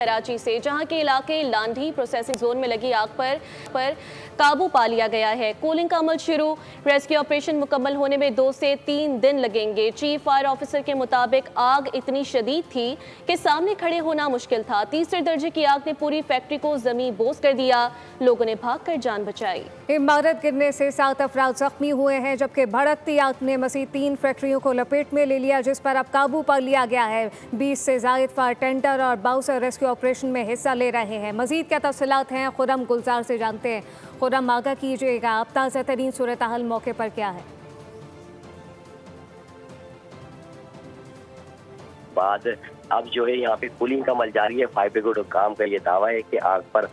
कराची से, जहां के इलाके लांधी प्रोसेसिंग जोन में लगी आग पर काबू पा लिया गया है। कूलिंग का अमल शुरू। रेस्क्यू ऑपरेशन मुकम्मल होने में 2 से 3 दिन लगेंगे। चीफ फायर ऑफिसर के मुताबिक आग इतनी शदीद थी कि सामने खड़े होना मुश्किल था। तीसरे दर्जे की आग ने पूरी फैक्ट्री को जमीन बोस कर दिया। लोगों ने भागकर जान बचाई। इमारत गिरने से 7 अफराद जख्मी हुए हैं, जबकि भड़कती आग ने मज़ीद 3 फैक्ट्रियों को लपेट में ले लिया, जिस पर अब काबू पा लिया गया है। 20 से ज़ायद फायर टेंडर और बाउसर रेस्क्यू ऑपरेशन में हिस्सा ले रहे हैं। मजीद क्या तफसीलात हैं, खुर्रम गुलजार से जानते हैं। खुर्रम, आगाह कीजिएगा, अब ताज़ा तरीन सूरत हाल मौके पर क्या है? बाद अब जो है यहाँ पे कूलिंग का अमल जारी है। फायर ब्रिगेड काम का ये दावा है कि आग पर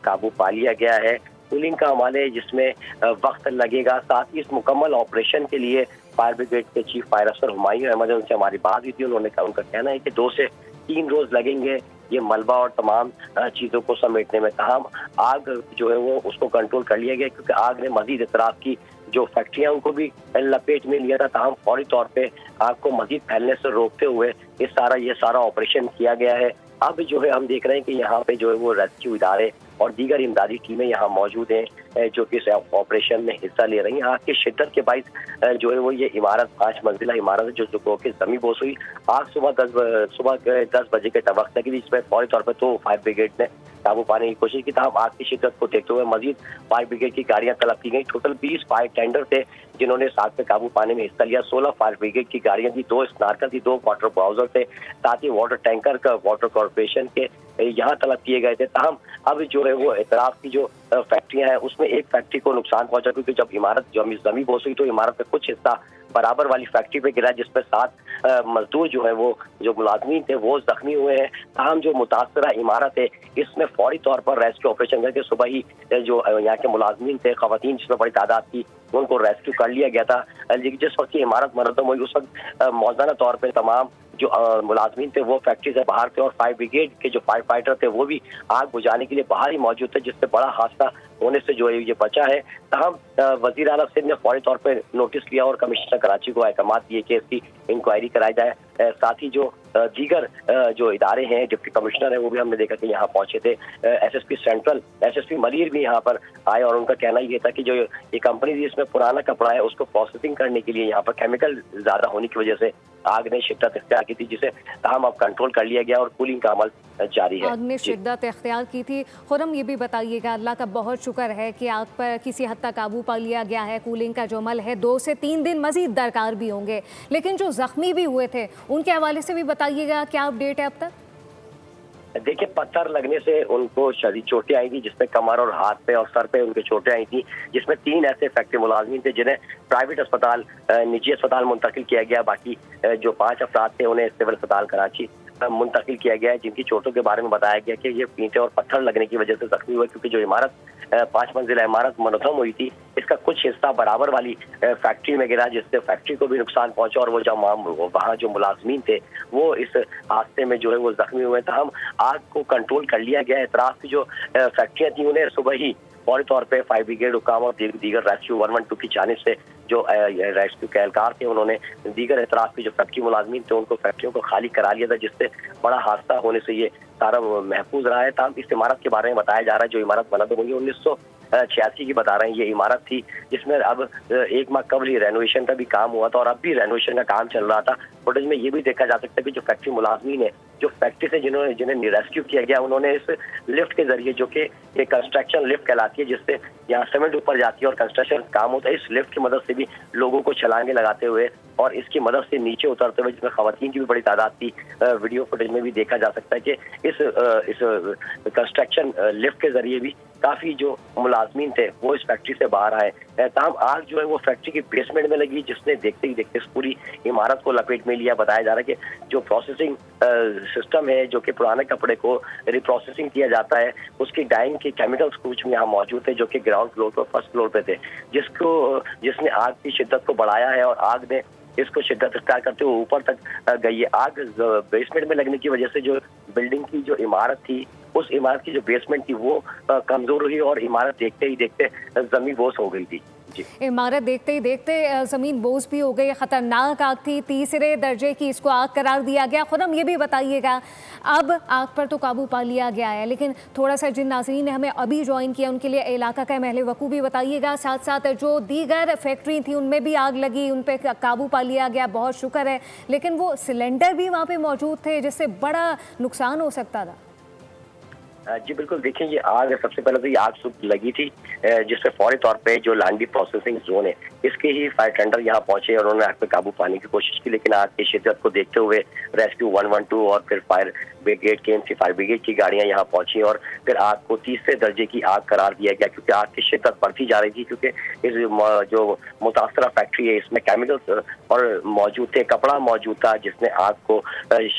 काबू पा लिया गया है। कूलिंग का अमल है जिसमें वक्त लगेगा। साथ ही इस मुकम्मल ऑपरेशन के लिए फायर ब्रिगेड के चीफ फायर अफसर हुमायूं अहमद, उनसे हमारी बात हुई थी। उनका कहना है कि 2 से 3 रोज लगेंगे ये मलबा और तमाम चीज़ों को समेटने में। तमाम आग जो है वो उसको कंट्रोल कर लिया गया, क्योंकि आग ने मजीद इतराफ की जो फैक्ट्रियां उनको भी लपेट में लिया था। तमाम फौरी तौर पे आग को मजीद फैलने से रोकते हुए ये सारा ऑपरेशन किया गया है। अब जो है हम देख रहे हैं कि यहाँ पे जो है वो रेस्क्यू इदारे और दीगर इमदादी टीमें यहाँ मौजूद हैं जो कि इस ऑपरेशन में हिस्सा ले रही हैं। आग की शिद्दत के बाइस जो है वो ये इमारत 5 मंजिला इमारत है जो कि जमी बोस हुई। आग सुबह 10 बजे के वक्त लगी, जिसमें फौरी तौर पर तो फायर ब्रिगेड ने काबू पाने की कोशिश की। तमाम आग की शिद्दत को देखते हुए मजीद फायर ब्रिगेड की गाड़ियां तलब की गई। टोटल 20 फायर टेंडर थे जिन्होंने इस आग पे काबू पाने में हिस्सा लिया। 16 फायर ब्रिगेड की गाड़ियां थी, 2 स्नार्कर थी, 2 वाटर ब्राउजर थे, साथ ही वाटर टैंकर का वाटर कॉर्पोरेशन के यहाँ तलब किए गए थे। तहम अब जो है वो इतराफ की जो फैक्ट्रियां हैं उसमें एक फैक्ट्री को नुकसान पहुंचा, क्योंकि जब इमारत जमी बोस हुई तो इमारत में कुछ हिस्सा बराबर वाली फैक्ट्री पे गिरा, जिसमें 7 मजदूर जो है वो जो मुलाजमीन थे वो जख्मी हुए हैं। तहम जो मुतासरा इमारत है इसमें फौरी तौर पर रेस्क्यू ऑपरेशन करके सुबह ही जो यहाँ के मुलाजमीन थे, खवातीन जिसमें बड़ी तादाद थी, उनको रेस्क्यू कर लिया गया था। जिस वक्त की इमारत मुनज़्ज़म हुई उस वक्त मौजूदा तौर पर तमाम जो मुलाजमीन थे वो फैक्ट्री से बाहर थे और फायर ब्रिगेड के जो फायर फाइटर थे वो भी आग बुझाने के लिए बाहर ही मौजूद थे, जिससे बड़ा हादसा होने से जो है ये बचा है। तहम वजीर आला सिंध ने फौरी तौर पर नोटिस लिया और कमिश्नर कराची को अहकाम दिए कि इसकी इंक्वायरी कराई जाए। साथ ही जो दीगर जो इदारे हैं, डिप्टी कमिश्नर है, वो भी हमने देखा कि यहाँ पहुंचे थे। SSP सेंट्रल, SSP मलिर भी यहाँ पर आए और उनका कहना ये था कि जो ये कंपनी थी इसमें पुराना कपड़ा है उसको प्रोसेसिंग करने के लिए यहाँ पर केमिकल ज्यादा होने की वजह से आग ने शिद्दत इख्तियार की थी, जिसे तहम अब कंट्रोल कर लिया गया और कूलिंग का अमल जारी है। आग ने शिद्दत इख्तियार की थी। खुर्रम, ये भी बताइएगा, अल्लाह का बहुत शुक्र है कि आग पर किसी हद तक काबू पा लिया गया है। कूलिंग का जो अमल है 2 से 3 दिन मजीद दरकार भी होंगे, लेकिन जो जख्मी भी हुए थे उनके हवाले से भी बताइएगा, क्या अपडेट है अब तक? देखिए, पत्थर लगने से उनको शदीद चोटें आई थी, जिसमें कमर और हाथ पे और सर पे उनके चोटें आई थी, जिसमें 3 ऐसे फैक्ट्री मुलाजमीन थे जिन्हें प्राइवेट अस्पताल, निजी अस्पताल मुंतकिल किया गया। बाकी जो 5 अफराद थे उन्हें सिविल अस्पताल कराची मुंतकिल किया गया है, जिनकी चोटों के बारे में बताया गया कि ये ईंटें और पत्थर लगने की वजह से जख्मी हुए, क्योंकि जो इमारत 5 मंजिला इमारत मुनज़्ज़म हुई थी इसका कुछ हिस्सा बराबर वाली फैक्ट्री में गिरा, जिससे फैक्ट्री को भी नुकसान पहुंचा और वो वहाँ जो मुलाजमीन थे वो इस हादसे में जो है वो जख्मी हुए। तहम आग को कंट्रोल कर लिया गया है। इतराफ की जो फैक्ट्रियाँ थी उन्हें सुबह ही फौरी तौर पे फायर ब्रिगेड हुकाम और दीगर रेस्क्यू 112 की जानिब से जो रेस्क्यू के एहलकार थे उन्होंने दीगर इतराफ की जो फैक्ट्री मुलाजमीन थे उनको फैक्ट्रियों को खाली करा लिया था, जिससे बड़ा हादसा होने से ये सारा महफूज रहा है। तमाम इस इमारत के बारे में बताया जा रहा है, जो इमारत बना तो 1986 की बता रहे हैं ये इमारत थी, जिसमें अब 1 माह कबल ही रेनोवेशन का भी काम हुआ था और अब भी रेनोवेशन का काम चल रहा था। फुटेज में ये भी देखा जा सकता है कि जो फैक्ट्री मुलाजमीन है, जो फैक्ट्री से जिन्हें रेस्क्यू किया गया, उन्होंने इस लिफ्ट के जरिए, जो कि एक कंस्ट्रक्शन लिफ्ट कहलाती है जिससे यहाँ सीमेंट ऊपर जाती है और कंस्ट्रक्शन काम होता है, इस लिफ्ट की मदद से भी लोगों को छलांगे लगाते हुए और इसकी मदद से नीचे उतरते हुए, जिसमें खवातीन की भी बड़ी तादाद थी, वीडियो फुटेज में भी देखा जा सकता है कि इस कंस्ट्रक्शन लिफ्ट के जरिए भी काफी जो मुलाजमीन थे वो इस फैक्ट्री से बाहर आए। तमाम आग जो है वो फैक्ट्री की बेसमेंट में लगी, जिसने देखते ही देखते इस पूरी इमारत को लपेट में लिया। बताया जा रहा है कि जो प्रोसेसिंग सिस्टम है, जो कि पुराने कपड़े को रिप्रोसेसिंग किया जाता है, उसकी डाइंग के केमिकल्स कुछ यहाँ मौजूद थे जो कि ग्राउंड फ्लोर पर, फर्स्ट फ्लोर पे थे, जिसने आग की शिद्दत को बढ़ाया है और आग ने इसको शिद्दत इख्तियार करते हुए ऊपर तक गई है। आग बेसमेंट में लगने की वजह से जो बिल्डिंग की जो इमारत थी, उस इमारत की जो बेसमेंट थी वो कमजोर हुई और इमारत देखते ही देखते जमीन बोस हो गई थी। इमारत देखते ही देखते ज़मीन बोझ भी हो गई, ख़तरनाक आग थी, तीसरे दर्जे की इसको आग करार दिया गया। खुर्रम ये भी बताइएगा, अब आग पर तो काबू पा लिया गया है, लेकिन थोड़ा सा जिन नाज़रीन ने हमें अभी ज्वाइन किया उनके लिए इलाका का महल वकू भी बताइएगा, साथ साथ जो दीगर फैक्ट्री थी उनमें भी आग लगी, उन पर काबू पा लिया गया, बहुत शुक्र है, लेकिन वो सिलेंडर भी वहाँ पर मौजूद थे जिससे बड़ा नुकसान हो सकता था। जी बिल्कुल, देखिए ये आग सबसे पहले तो ये आग सुबह लगी थी, जिससे फौरी तौर पे जो लांडी प्रोसेसिंग जोन है इसके ही फायर टेंडर यहाँ पहुंचे और उन्होंने आग पे काबू पाने की कोशिश की, लेकिन आग की शिद्दत को देखते हुए रेस्क्यू 112 और फिर fire brigade KMC fire brigade की गाड़ियां यहाँ पहुंची और फिर आग को तीसरे दर्जे की आग करार दिया गया, क्योंकि आग की शिद्दत बढ़ती जा रही थी। क्योंकि इस जो मुतासरा फैक्ट्री है इसमें केमिकल्स और मौजूद थे, कपड़ा मौजूद था, जिसने आग को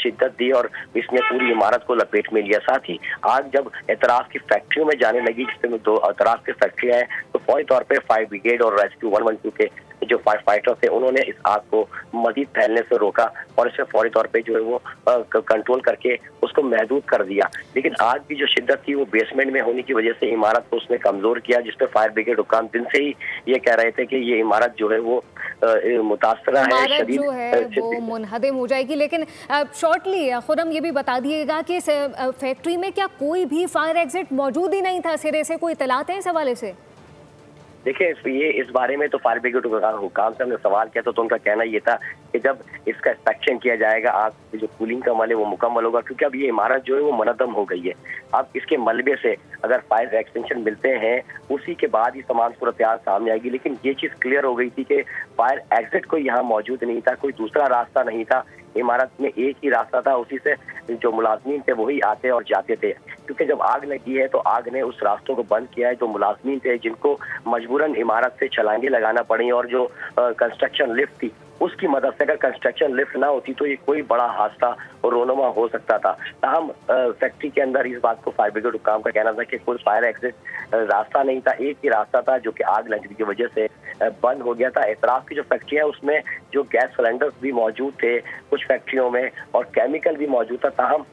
शिद्दत दी और इसने पूरी इमारत को लपेट में लिया। साथ ही आग जब एतराफ की फैक्ट्रियों में जाने लगी, जिसमें 2 एतराफ की फैक्ट्रियां हैं, तो फौरी तौर पे फायर ब्रिगेड और रेस्क्यू 112 के जो फायर फाइटर थे उन्होंने इस आग को मजीद फैलने से रोका और इसे फौरी तौर पे जो है वो कंट्रोल करके उसको महदूद कर दिया। लेकिन आग की जो शिद्दत थी वो बेसमेंट में होने की वजह से इमारत को उसने कमजोर किया, जिसपे फायर ब्रिगेड हुक्काम दिन से ही ये कह रहे थे कि ये इमारत जो है वो मुतासरा है, शदीद जो है वो मुनहदम हो जाएगी। लेकिन शॉर्टली खुर्रम ये भी बता दिएगा कि इस फैक्ट्री में क्या कोई भी फायर एग्जिट मौजूद ही नहीं था, सिरे से कोई इत्तलात है इस हवाले से? देखिए ये इस बारे में तो फायर ब्रिगेड हुकाम से हमने सवाल किया तो उनका कहना ये था कि जब इसका इंस्पेक्शन किया जाएगा, आग की जो कूलिंग का अमल है वो मुकम्मल होगा, क्योंकि अब ये इमारत जो है वो मुनद्दम हो गई है। अब इसके मलबे से अगर फायर एक्सटेंशन मिलते हैं उसी के बाद ही तमाम सूरत सामने आएगी। लेकिन ये चीज़ क्लियर हो गई थी कि फायर एग्जिट कोई यहाँ मौजूद नहीं था, कोई दूसरा रास्ता नहीं था, इमारत में एक ही रास्ता था, उसी से जो मुलाजमीन थे वही आते और जाते थे। क्योंकि जब आग लगी है तो आग ने उस रास्तों को बंद किया है। जो मुलाजमीन थे जिनको मजबूरन इमारत से छलांगे लगाना पड़ी और जो कंस्ट्रक्शन लिफ्ट थी उसकी मदद से, अगर कंस्ट्रक्शन लिफ्ट ना होती तो ये कोई बड़ा हादसा और रोनुमा हो सकता था। ताहम फैक्ट्री के अंदर इस बात को फायर ब्रिगेड हुक्काम का कहना था कि कोई फायर एग्जिट रास्ता नहीं था, एक ही रास्ता था जो कि आग लगने की वजह से बंद हो गया था। एतराफ की जो फैक्ट्री है उसमें जो गैस सिलेंडर्स भी मौजूद थे कुछ फैक्ट्रियों में और केमिकल भी मौजूद था। ताहम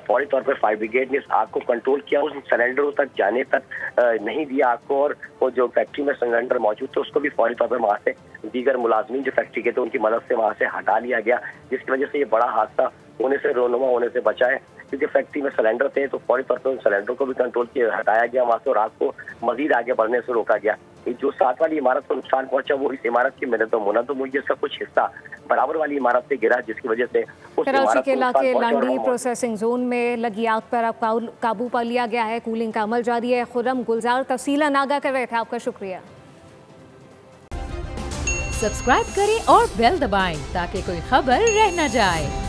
फौरी तौर पर फायर ब्रिगेड ने इस आग को कंट्रोल किया, उस सिलेंडरों तक जाने तक नहीं दिया आग को, और वो जो फैक्ट्री में सिलेंडर मौजूद थे उसको भी फौरी तौर पर वहाँ से दीगर मुलाजमीन जो फैक्ट्री के थे उनकी मदद से वहाँ से हटा लिया गया, जिसकी वजह से ये बड़ा हादसा होने से रोनुमा होने से बचा है। क्योंकि फैक्ट्री में सिलेंडर थे तो फौरी तौर पर उन सिलेंडरों को भी कंट्रोल किया, हटाया गया वहाँ से और आग को मजीद आगे बढ़ने से रोका गया। जो साथ वाली इमारत को नुकसान पहुंचा वो इस इमारत की मुनद्दम हुई, जिसका कुछ हिस्सा बराबर वाली इमारत से गिरा, जिसकी वजह से कराची के इलाके लांडी प्रोसेसिंग जोन में लगी आग पर अब काबू पा लिया गया है, कूलिंग का अमल जारी है। खुर्रम गुलजार तफसीलन आगाह कर रहे थे, आपका शुक्रिया। सब्सक्राइब करें और बेल दबाएं ताकि कोई खबर रह न जाए।